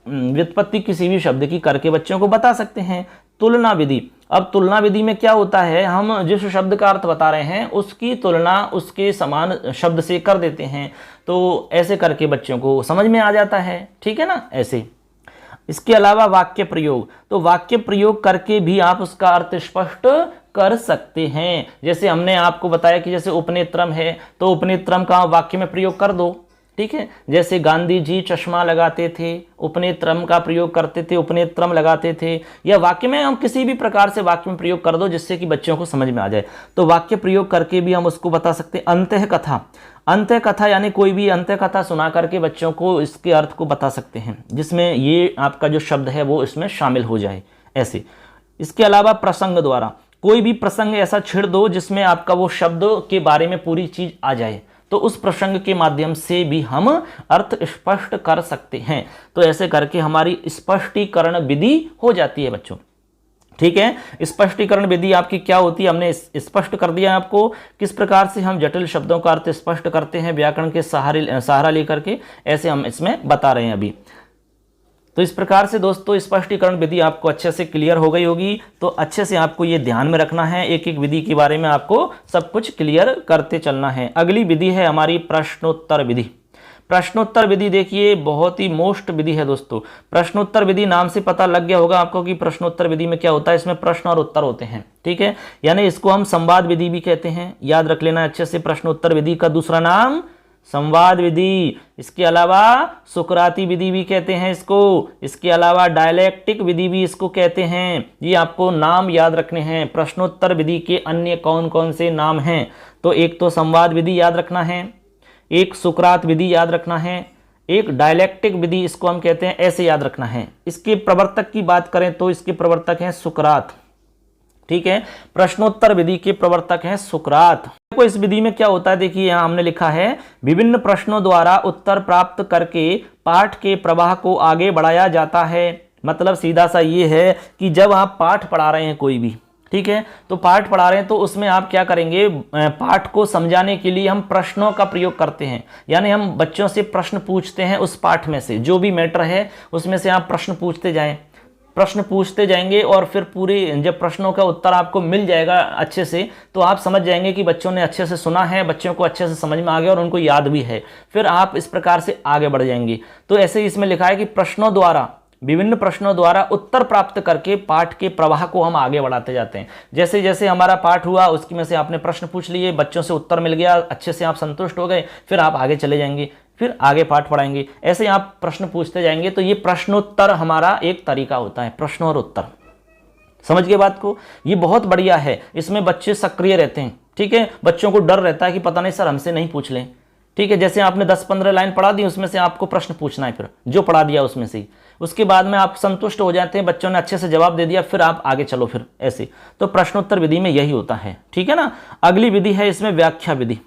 Speaker 1: व्युत्पत्ति किसी भी शब्द की करके बच्चों को बता सकते हैं। तुलना विधि, अब तुलना विधि में क्या होता है, हम जिस शब्द का अर्थ बता रहे हैं उसकी तुलना उसके समान शब्द से कर देते हैं, तो ऐसे करके बच्चों को समझ में आ जाता है, ठीक है ना, ऐसे। इसके अलावा वाक्य प्रयोग, तो वाक्य प्रयोग करके भी आप उसका अर्थ स्पष्ट कर सकते हैं। जैसे हमने आपको बताया कि जैसे उपनेत्रम है तो उपनेत्रम का वाक्य में प्रयोग कर दो, ठीक है। जैसे गांधी जी चश्मा लगाते थे, उपनेत्रम का प्रयोग करते थे, उपनेत्रम लगाते थे, या वाक्य में हम किसी भी प्रकार से वाक्य में प्रयोग कर दो जिससे कि बच्चों को समझ में आ जाए, तो वाक्य प्रयोग करके भी हम उसको बता सकते हैं। अंतः कथा, अंतः कथा यानी कोई भी अंतः कथा सुना करके बच्चों को इसके अर्थ को बता सकते हैं, जिसमें ये आपका जो शब्द है वो इसमें शामिल हो जाए, ऐसे। इसके अलावा प्रसंग द्वारा, कोई भी प्रसंग ऐसा छेड़ दो जिसमें आपका वो शब्द के बारे में पूरी चीज आ जाए, तो उस प्रसंग के माध्यम से भी हम अर्थ स्पष्ट कर सकते हैं। तो ऐसे करके हमारी स्पष्टीकरण विधि हो जाती है बच्चों, ठीक है। स्पष्टीकरण विधि आपकी क्या होती है, हमने स्पष्ट कर दिया आपको किस प्रकार से हम जटिल शब्दों का अर्थ स्पष्ट करते हैं व्याकरण के सहारा लेकर के, ऐसे हम इसमें बता रहे हैं अभी। तो इस प्रकार से दोस्तों स्पष्टीकरण विधि आपको अच्छे से क्लियर हो गई होगी। तो अच्छे से आपको ये ध्यान में रखना है, एक एक विधि के बारे में आपको सब कुछ क्लियर करते चलना है। अगली विधि है हमारी प्रश्नोत्तर विधि। प्रश्नोत्तर विधि देखिए बहुत ही मोस्ट विधि है दोस्तों। प्रश्नोत्तर विधि नाम से पता लग गया होगा आपको कि प्रश्नोत्तर विधि में क्या होता है, इसमें प्रश्न और उत्तर होते हैं, ठीक है। यानी इसको हम संवाद विधि भी कहते हैं, याद रख लेना अच्छे से। प्रश्नोत्तर विधि का दूसरा नाम संवाद विधि, इसके अलावा सुकराती विधि भी कहते हैं इसको, इसके अलावा डायलैक्टिक विधि भी इसको कहते हैं। ये आपको नाम याद रखने हैं। प्रश्नोत्तर विधि के अन्य कौन कौन से नाम हैं, तो एक तो संवाद विधि याद रखना है, एक सुकरात विधि याद रखना है, एक डायलैक्टिक विधि इसको हम कहते हैं, ऐसे याद रखना है। इसके प्रवर्तक की बात करें तो इसके प्रवर्तक हैं सुकरात, ठीक है। प्रश्नोत्तर विधि के प्रवर्तक हैं सुकरात। देखो इस विधि में क्या होता है, देखिए यहां हमने लिखा है विभिन्न प्रश्नों द्वारा उत्तर प्राप्त करके पाठ के प्रवाह को आगे बढ़ाया जाता है। मतलब सीधा सा ये है कि जब आप पाठ पढ़ा रहे हैं कोई भी, ठीक है, तो पाठ पढ़ा रहे हैं तो उसमें आप क्या करेंगे, पाठ को समझाने के लिए हम प्रश्नों का प्रयोग करते हैं। यानी हम बच्चों से प्रश्न पूछते हैं, उस पाठ में से जो भी मैटर है उसमें से आप प्रश्न पूछते जाएं, प्रश्न पूछते जाएंगे और फिर पूरे जब प्रश्नों का उत्तर आपको मिल जाएगा अच्छे से, तो आप समझ जाएंगे कि बच्चों ने अच्छे से सुना है, बच्चों को अच्छे से समझ में आ गया और उनको याद भी है। फिर आप इस प्रकार से आगे बढ़ जाएंगे। तो ऐसे ही इसमें लिखा है कि प्रश्नों द्वारा, विभिन्न प्रश्नों द्वारा उत्तर प्राप्त करके पाठ के प्रवाह को हम आगे बढ़ाते जाते हैं। जैसे जैसे हमारा पाठ हुआ उसकी में से आपने प्रश्न पूछ लिए, बच्चों से उत्तर मिल गया, अच्छे से आप संतुष्ट हो गए, फिर आप आगे चले जाएंगे, फिर आगे पाठ पढ़ाएंगे। ऐसे आप प्रश्न पूछते जाएंगे। तो ये प्रश्नोत्तर हमारा एक तरीका होता है, प्रश्न और उत्तर। समझ गए बात को, ये बहुत बढ़िया है। इसमें बच्चे सक्रिय रहते हैं, ठीक है। बच्चों को डर रहता है कि पता नहीं सर हमसे नहीं पूछ लें, ठीक है। जैसे आपने 10-15 लाइन पढ़ा दी, उसमें से आपको प्रश्न पूछना है, फिर जो पढ़ा दिया उसमें से ही। उसके बाद में आप संतुष्ट हो जाते हैं, बच्चों ने अच्छे से जवाब दे दिया, फिर आप आगे चलो फिर ऐसे। तो प्रश्नोत्तर विधि में यही होता है, ठीक है ना। अगली विधि है इसमें व्याख्या विधि।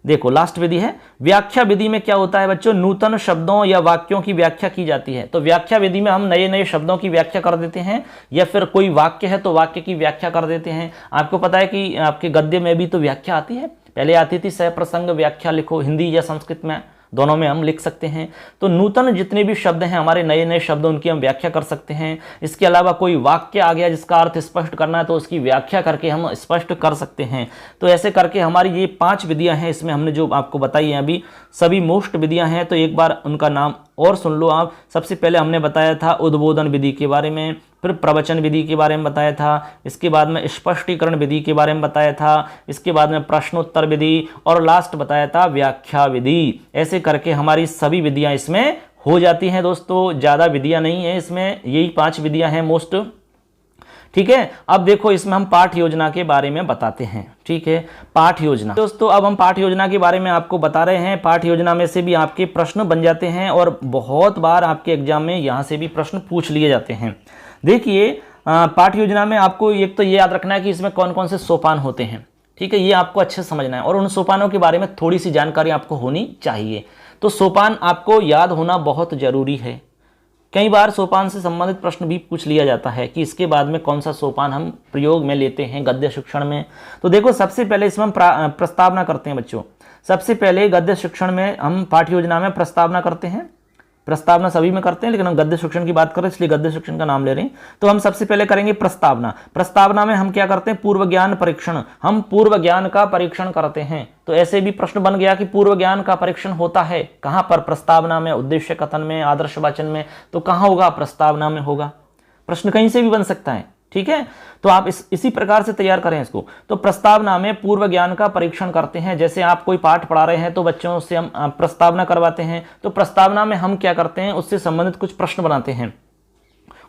Speaker 1: देखो लास्ट विधि है व्याख्या विधि में क्या होता है बच्चों, नूतन शब्दों या वाक्यों की व्याख्या की जाती है। तो व्याख्या विधि में हम नए नए शब्दों की व्याख्या कर देते हैं, या फिर कोई वाक्य है तो वाक्य की व्याख्या कर देते हैं। आपको पता है कि आपके गद्य में भी तो व्याख्या आती है, पहले आती थी सहप्रसंग व्याख्या लिखो, हिंदी या संस्कृत में, दोनों में हम लिख सकते हैं। तो नूतन जितने भी शब्द हैं हमारे, नए नए शब्द, उनकी हम व्याख्या कर सकते हैं। इसके अलावा कोई वाक्य आ गया जिसका अर्थ स्पष्ट करना है तो उसकी व्याख्या करके हम स्पष्ट कर सकते हैं। तो ऐसे करके हमारी ये 5 विधियां हैं, इसमें हमने जो आपको बताई हैं अभी, सभी मोस्ट विधियां हैं। तो एक बार उनका नाम और सुन लो आप। सबसे पहले हमने बताया था उद्बोधन विधि के बारे में, फिर प्रवचन विधि के बारे में बताया था, इसके बाद में स्पष्टीकरण विधि के बारे में बताया था, इसके बाद में प्रश्नोत्तर विधि और लास्ट बताया था व्याख्या विधि। ऐसे करके हमारी सभी विधियां इसमें हो जाती हैं दोस्तों, ज़्यादा विधियां नहीं है इसमें, यही 5 विधियां हैं मोस्ट। ठीक है, अब देखो इसमें हम पाठ योजना के बारे में बताते हैं। ठीक है, पाठ योजना दोस्तों, अब हम पाठ योजना के बारे में आपको बता रहे हैं। पाठ योजना में से भी आपके प्रश्न बन जाते हैं और बहुत बार आपके एग्जाम में यहाँ से भी प्रश्न पूछ लिए जाते हैं। देखिए पाठ योजना में आपको एक तो ये याद रखना है कि इसमें कौन कौन से सोपान होते हैं। ठीक है, ये आपको अच्छे से समझना है और उन सोपानों के बारे में थोड़ी सी जानकारी आपको होनी चाहिए। तो सोपान आपको याद होना बहुत जरूरी है। कई बार सोपान से संबंधित प्रश्न भी पूछ लिया जाता है कि इसके बाद में कौन सा सोपान हम प्रयोग में लेते हैं गद्य शिक्षण में। तो देखो सबसे पहले इसमें हम प्रस्तावना करते हैं बच्चों। सबसे पहले गद्य शिक्षण में हम पाठ योजना में प्रस्तावना करते हैं। प्रस्तावना सभी में करते हैं, लेकिन हम गद्य शिक्षण की बात करें इसलिए गद्य शिक्षण का नाम ले रहे हैं। तो हम सबसे पहले करेंगे प्रस्तावना। प्रस्तावना में हम क्या करते हैं, पूर्व ज्ञान परीक्षण। हम पूर्व ज्ञान का परीक्षण करते हैं। तो ऐसे भी प्रश्न बन गया कि पूर्व ज्ञान का परीक्षण होता है कहां पर, प्रस्तावना में, उद्देश्य कथन में, आदर्श वाचन में। तो कहां होगा, प्रस्तावना में होगा। प्रश्न कहीं से भी बन सकता है। ठीक है, तो आप इसी प्रकार से तैयार करें इसको। तो प्रस्तावना में पूर्व ज्ञान का परीक्षण करते हैं। जैसे आप कोई पाठ पढ़ा रहे हैं तो बच्चों से हम प्रस्तावना करवाते हैं। तो प्रस्तावना में हम क्या करते हैं, उससे संबंधित कुछ प्रश्न बनाते हैं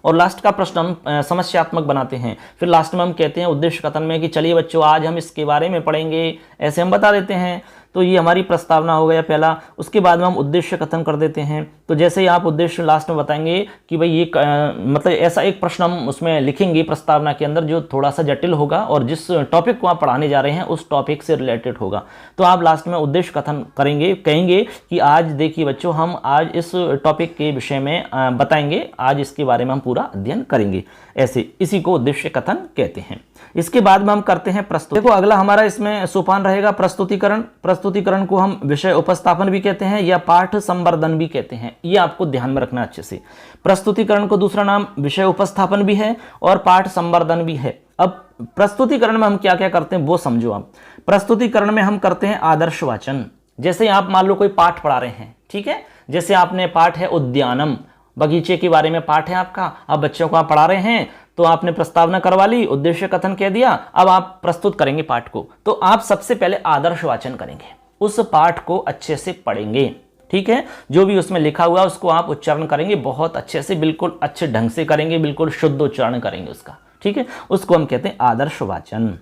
Speaker 1: और लास्ट का प्रश्न हम समस्यात्मक बनाते हैं। फिर लास्ट में हम कहते हैं उद्देश्य कथन में कि चलिए बच्चों आज हम इसके बारे में पढ़ेंगे, ऐसे हम बता देते हैं। तो ये हमारी प्रस्तावना हो गया पहला। उसके बाद में हम उद्देश्य कथन कर देते हैं। तो जैसे ही आप उद्देश्य लास्ट में बताएंगे कि भाई ये मतलब ऐसा एक प्रश्न हम उसमें लिखेंगे प्रस्तावना के अंदर जो थोड़ा सा जटिल होगा और जिस टॉपिक को आप पढ़ाने जा रहे हैं उस टॉपिक से रिलेटेड होगा। तो आप लास्ट में उद्देश्य कथन करेंगे, कहेंगे कि आज देखिए बच्चों हम आज इस टॉपिक के विषय में बताएंगे, आज इसके बारे में हम पूरा अध्ययन करेंगे। ऐसे इसी को उद्देश्य कथन कहते हैं। इसके बाद में हम करते हैं प्रस्तुति। देखो अगला हमारा इसमें सोपान रहेगा प्रस्तुतिकरण। प्रस्तुतिकरण को हम विषय उपस्थापन भी कहते हैं या पाठ संवर्धन भी कहते हैं। ये आपको ध्यान में रखना अच्छे से। प्रस्तुतिकरण को दूसरा नाम विषय उपस्थापन भी है और पाठ संवर्धन भी है। अब प्रस्तुतिकरण में हम क्या क्या करते हैं वो समझो आप। प्रस्तुतिकरण में हम करते हैं आदर्श वाचन। जैसे आप मान लो कोई पाठ पढ़ा रहे हैं, ठीक है, जैसे आपने पाठ है उद्यानम, बगीचे के बारे में पाठ है आपका, अब बच्चों को आप पढ़ा रहे हैं तो आपने प्रस्तावना करवा ली, उद्देश्य कथन कह दिया, अब आप प्रस्तुत करेंगे पाठ को। तो आप सबसे पहले आदर्श वाचन करेंगे, उस पाठ को अच्छे से पढ़ेंगे। ठीक है, जो भी उसमें लिखा हुआ उसको आप उच्चारण करेंगे बहुत अच्छे से, बिल्कुल अच्छे ढंग से करेंगे, बिल्कुल शुद्ध उच्चारण करेंगे उसका। ठीक है, उसको हम कहते हैं आदर्श वाचन।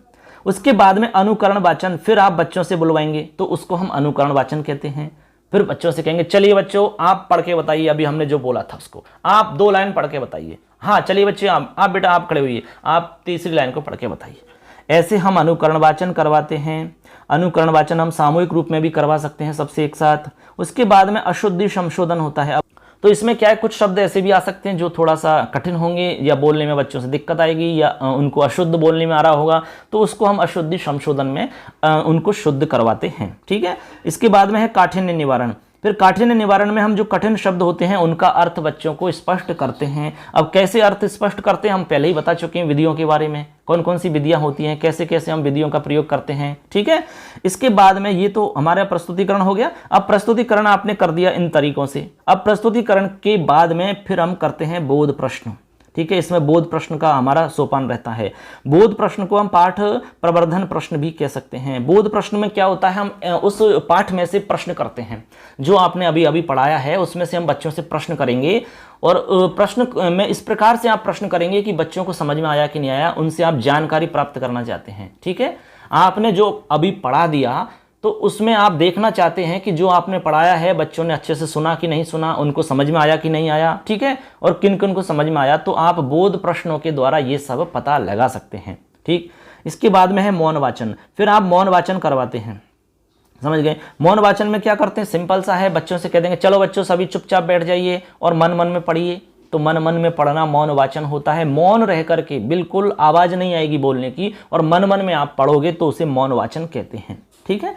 Speaker 1: उसके बाद में अनुकरण वाचन, फिर आप बच्चों से बुलवाएंगे तो उसको हम अनुकरण वाचन कहते हैं। फिर बच्चों से कहेंगे चलिए बच्चों आप पढ़ के बताइए, अभी हमने जो बोला था उसको आप 2 लाइन पढ़ के बताइए। हाँ चलिए बच्चे आप बेटा आप खड़े हुइए, आप तीसरी लाइन को पढ़ के बताइए। ऐसे हम अनुकरण वाचन करवाते हैं। अनुकरण वाचन हम सामूहिक रूप में भी करवा सकते हैं सबसे एक साथ। उसके बाद में अशुद्धि संशोधन होता है। तो इसमें क्या है, कुछ शब्द ऐसे भी आ सकते हैं जो थोड़ा सा कठिन होंगे या बोलने में बच्चों से दिक्कत आएगी या उनको अशुद्ध बोलने में आ रहा होगा, तो उसको हम अशुद्धि संशोधन में उनको शुद्ध करवाते हैं। ठीक है, इसके बाद में है काठिन्य निवारण। फिर काठिन्य निवारण में हम जो कठिन शब्द होते हैं उनका अर्थ बच्चों को स्पष्ट करते हैं। अब कैसे अर्थ स्पष्ट करते हैं हम पहले ही बता चुके हैं विधियों के बारे में, कौन कौन सी विधियां होती हैं, कैसे कैसे हम विधियों का प्रयोग करते हैं। ठीक है, इसके बाद में ये तो हमारा प्रस्तुतिकरण हो गया। अब प्रस्तुतिकरण आपने कर दिया इन तरीकों से। अब प्रस्तुतिकरण के बाद में फिर हम करते हैं बोध प्रश्न। ठीक है, इसमें बोध प्रश्न का हमारा सोपान रहता है। बोध प्रश्न को हम पाठ प्रवर्धन प्रश्न भी कह सकते हैं। बोध प्रश्न में क्या होता है, हम उस पाठ में से प्रश्न करते हैं जो आपने अभी अभी पढ़ाया है, उसमें से हम बच्चों से प्रश्न करेंगे और प्रश्न में इस प्रकार से आप प्रश्न करेंगे कि बच्चों को समझ में आया कि नहीं आया, उनसे आप जानकारी प्राप्त करना चाहते हैं। ठीक है, आपने जो अभी पढ़ा दिया तो उसमें आप देखना चाहते हैं कि जो आपने पढ़ाया है बच्चों ने अच्छे से सुना कि नहीं सुना, उनको समझ में आया कि नहीं आया। ठीक है, और किन किन को समझ में आया, तो आप बोध प्रश्नों के द्वारा ये सब पता लगा सकते हैं। ठीक, इसके बाद में है मौन वाचन। फिर आप मौन वाचन करवाते हैं, समझ गए। मौन वाचन में क्या करते हैं, सिंपल सा है, बच्चों से कह देंगे चलो बच्चों सभी चुपचाप बैठ जाइए और मन मन में पढ़िए। तो मन मन में पढ़ना मौन वाचन होता है। मौन रह करके, बिल्कुल आवाज नहीं आएगी बोलने की, और मन मन में आप पढ़ोगे तो उसे मौन वाचन कहते हैं। ठीक है,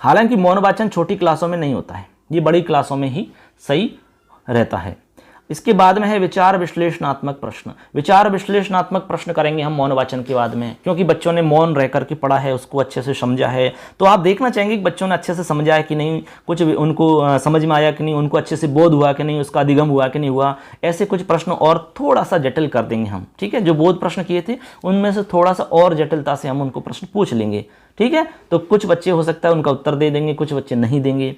Speaker 1: हालांकि मौन वाचन छोटी क्लासों में नहीं होता है, ये बड़ी क्लासों में ही सही रहता है। इसके बाद में है विचार विश्लेषणात्मक प्रश्न। विचार विश्लेषणात्मक प्रश्न करेंगे हम मौन वाचन के बाद में, क्योंकि बच्चों ने मौन रह करके पढ़ा है, उसको अच्छे से समझा है। तो आप देखना चाहेंगे कि बच्चों ने अच्छे से समझा है कि नहीं, कुछ उनको समझ में आया कि नहीं, उनको अच्छे से बोध हुआ कि नहीं, उसका अधिगम हुआ कि नहीं हुआ। ऐसे कुछ प्रश्न और थोड़ा सा जटिल कर देंगे हम, ठीक है। जो बोध प्रश्न किए थे उनमें से थोड़ा सा और जटिलता से हम उनको प्रश्न पूछ लेंगे, ठीक है। तो कुछ बच्चे हो सकता है उनका उत्तर दे देंगे, कुछ बच्चे नहीं देंगे।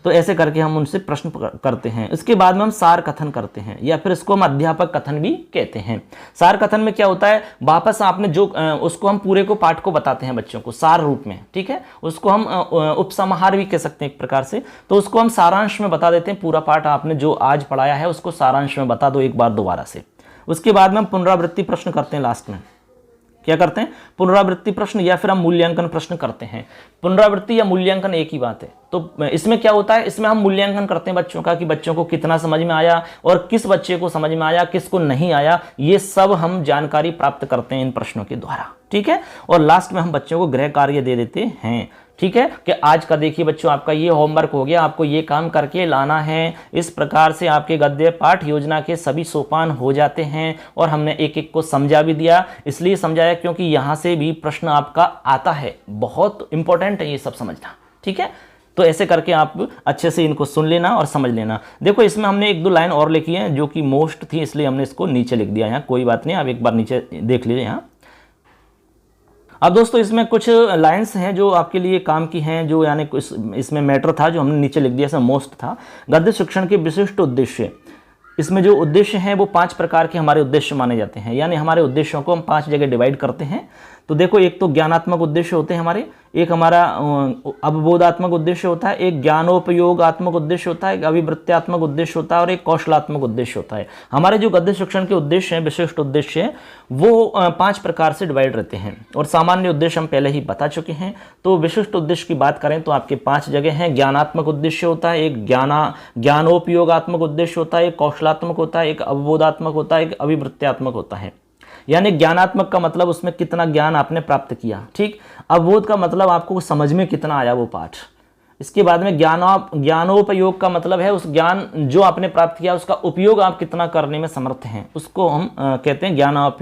Speaker 1: तो ऐसे करके हम उनसे प्रश्न करते हैं। इसके बाद में हम सार कथन करते हैं, या फिर इसको हम अध्यापक कथन भी कहते हैं। सार कथन में क्या होता है, वापस आपने जो उसको हम पूरे को पाठ को बताते हैं बच्चों को सार रूप में, ठीक है। उसको हम उपसंहार भी कह सकते हैं एक प्रकार से। तो उसको हम सारांश में बता देते हैं, पूरा पाठ आपने जो आज पढ़ाया है उसको सारांश में बता दो एक बार दोबारा से। उसके बाद में हम पुनरावृत्ति प्रश्न करते हैं। लास्ट में क्या करते हैं, पुनरावृत्ति प्रश्न या फिर हम मूल्यांकन प्रश्न करते हैं। पुनरावृत्ति या मूल्यांकन एक ही बात है। तो इसमें क्या होता है, इसमें हम मूल्यांकन करते हैं बच्चों का, कि बच्चों को कितना समझ में आया और किस बच्चे को समझ में आया, किसको नहीं आया, ये सब हम जानकारी प्राप्त करते हैं इन प्रश्नों के द्वारा, ठीक है। और लास्ट में हम बच्चों को गृह कार्य दे देते हैं, ठीक है, कि आज का देखिए बच्चों आपका ये होमवर्क हो गया, आपको ये काम करके लाना है। इस प्रकार से आपके गद्य पाठ योजना के सभी सोपान हो जाते हैं। और हमने एक एक को समझा भी दिया, इसलिए समझाया क्योंकि यहाँ से भी प्रश्न आपका आता है, बहुत इंपॉर्टेंट है ये सब समझना, ठीक है। तो ऐसे करके आप अच्छे से इनको सुन लेना और समझ लेना। देखो इसमें हमने एक दो लाइन और लिखी है जो कि मोस्ट थी, इसलिए हमने इसको नीचे लिख दिया। यहाँ कोई बात नहीं, आप एक बार नीचे देख लीजिए यहाँ। अब दोस्तों इसमें कुछ लाइंस हैं जो आपके लिए काम की हैं, जो यानी इसमें मैटर था जो हमने नीचे लिख दिया, इसमें मोस्ट था। गद्य शिक्षण के विशिष्ट उद्देश्य, इसमें जो उद्देश्य हैं वो 5 प्रकार के हमारे उद्देश्य माने जाते हैं। यानी हमारे उद्देश्यों को हम 5 जगह डिवाइड करते हैं। तो देखो एक तो ज्ञानात्मक उद्देश्य होते हैं हमारे, एक हमारा अवबोधात्मक उद्देश्य होता है, एक ज्ञानोपयोगात्मक उद्देश्य होता है, एक अभिवृत्त्यात्मक उद्देश्य होता है और एक कौशलात्मक उद्देश्य होता है। हमारे जो गद्य शिक्षण के उद्देश्य हैं, विशिष्ट उद्देश्य हैं, वो 5 प्रकार से डिवाइड रहते हैं। और सामान्य उद्देश्य हम पहले ही बता चुके हैं। तो विशिष्ट उद्देश्य की बात करें तो आपके 5 जगह हैं। ज्ञानात्मक उद्देश्य होता है, एक ज्ञानोपयोगात्मक उद्देश्य होता है, एक कौशलात्मक होता है, एक अवबोधात्मक होता है, एक अभिवृत्त्यात्मक होता है। यानी ज्ञानात्मक का मतलब उसमें कितना ज्ञान आपने प्राप्त किया, ठीक। अवबोध का मतलब आपको समझ में कितना आया वो पाठ। इसके बाद में ज्ञानोपयोग का मतलब है उस ज्ञान जो आपने प्राप्त किया उसका उपयोग आप कितना करने में समर्थ हैं, उसको हम कहते हैं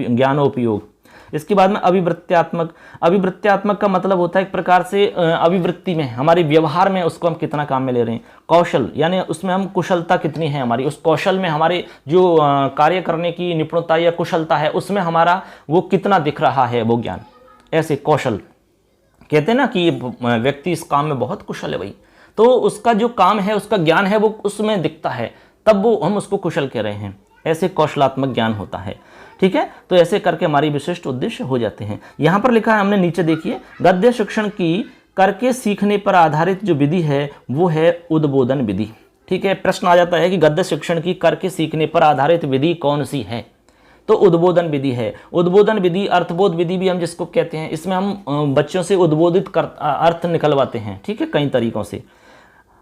Speaker 1: ज्ञानोपयोग। इसके बाद में अभिवृत्त्यात्मक का मतलब होता है एक प्रकार से अभिवृत्ति में, हमारे व्यवहार में उसको हम कितना काम में ले रहे हैं। कौशल यानी उसमें हम कुशलता कितनी है हमारी, उस कौशल में हमारे जो कार्य करने की निपुणता या कुशलता है उसमें हमारा वो कितना दिख रहा है वो ज्ञान। ऐसे कौशल कहते हैं ना कि व्यक्ति इस काम में बहुत कुशल है भाई, तो उसका जो काम है उसका ज्ञान है वो उसमें दिखता है, तब वो हम उसको कुशल कह रहे हैं। ऐसे कौशलात्मक ज्ञान होता है, ठीक है। तो ऐसे करके हमारी विशिष्ट उद्देश्य हो जाते हैं। यहाँ पर लिखा है हमने नीचे देखिए, गद्य शिक्षण की करके सीखने पर आधारित जो विधि है वो है उद्बोधन विधि, ठीक है। प्रश्न आ जाता है कि गद्य शिक्षण की करके सीखने पर आधारित विधि कौन सी है, तो उद्बोधन विधि है। उद्बोधन विधि, अर्थबोध विधि भी हम जिसको कहते हैं, इसमें हम बच्चों से उद्बोधित अर्थ निकलवाते हैं, ठीक है, कई तरीकों से।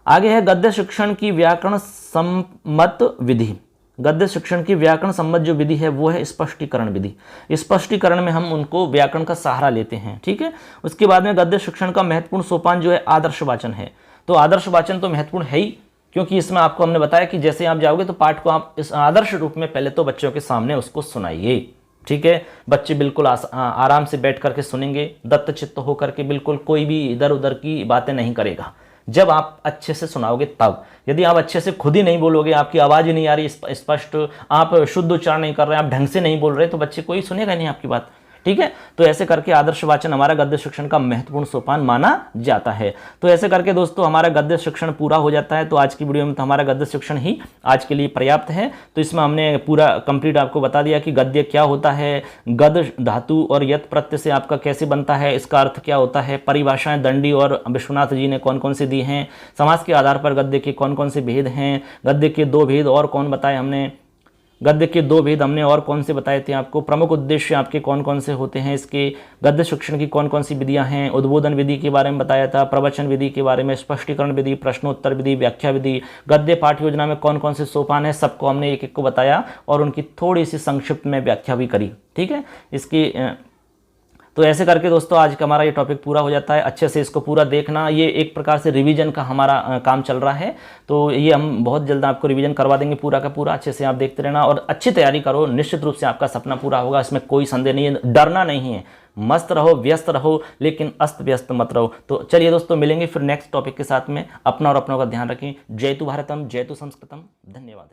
Speaker 1: आगे है गद्य शिक्षण की व्याकरण सम्मत विधि। गद्य शिक्षण की व्याकरण सम्मत जो विधि है वो है स्पष्टीकरण विधि। स्पष्टीकरण में हम उनको व्याकरण का सहारा लेते हैं, ठीक है। उसके बाद में गद्य शिक्षण का महत्वपूर्ण सोपान जो है आदर्श वाचन है। तो आदर्श वाचन तो महत्वपूर्ण है ही, क्योंकि इसमें आपको हमने बताया कि जैसे आप जाओगे तो पाठ को आप इस आदर्श रूप में पहले तो बच्चों के सामने उसको सुनाइए, ठीक है। बच्चे बिल्कुल आराम से बैठ करके सुनेंगे, दत्तचित्त होकर के, बिल्कुल कोई भी इधर उधर की बातें नहीं करेगा। जब आप अच्छे से सुनाओगे तब, यदि आप अच्छे से खुद ही नहीं बोलोगे, आपकी आवाज़ ही नहीं आ रही स्पष्ट, आप शुद्ध उच्चारण नहीं कर रहे, आप ढंग से नहीं बोल रहे, तो बच्चे कोई सुनेगा नहीं आपकी बात, ठीक है। तो ऐसे करके आदर्श वाचन हमारा गद्य शिक्षण का महत्वपूर्ण सोपान माना जाता है। तो ऐसे करके दोस्तों हमारा गद्य शिक्षण पूरा हो जाता है। तो आज की वीडियो में तो हमारा गद्य शिक्षण ही आज के लिए पर्याप्त है। तो इसमें हमने पूरा कंप्लीट आपको बता दिया कि गद्य क्या होता है, गद धातु और यत प्रत्यय से आपका कैसे बनता है, इसका अर्थ क्या होता है, परिभाषाएं दंडी और विश्वनाथ जी ने कौन कौन से दी हैं, समास के आधार पर गद्य के कौन कौन से भेद हैं, गद्य के 2 भेद और कौन बताए हमने, गद्य के 2 भेद हमने और कौन से बताए थे आपको, प्रमुख उद्देश्य आपके कौन कौन से होते हैं इसके, गद्य शिक्षण की कौन कौन सी विधियां हैं, उद्बोधन विधि के बारे में बताया था, प्रवचन विधि के बारे में, स्पष्टीकरण विधि, प्रश्नोत्तर विधि, व्याख्या विधि, गद्य पाठ योजना में कौन कौन से सोपान है, सबको हमने एक एक को बताया और उनकी थोड़ी सी संक्षिप्त में व्याख्या भी करी, ठीक है। इसकी तो ऐसे करके दोस्तों आज का हमारा ये टॉपिक पूरा हो जाता है। अच्छे से इसको पूरा देखना, ये एक प्रकार से रिवीजन का हमारा काम चल रहा है। तो ये हम बहुत जल्द आपको रिवीजन करवा देंगे पूरा का पूरा। अच्छे से आप देखते रहना और अच्छी तैयारी करो, निश्चित रूप से आपका सपना पूरा होगा, इसमें कोई संदेह नहीं है, डरना नहीं है। मस्त रहो, व्यस्त रहो, लेकिन अस्त व्यस्त मत रहो। तो चलिए दोस्तों, मिलेंगे फिर नेक्स्ट टॉपिक के साथ में। अपना और अपनों का ध्यान रखें। जयतु भारतम, जयतु संस्कृतम। धन्यवाद।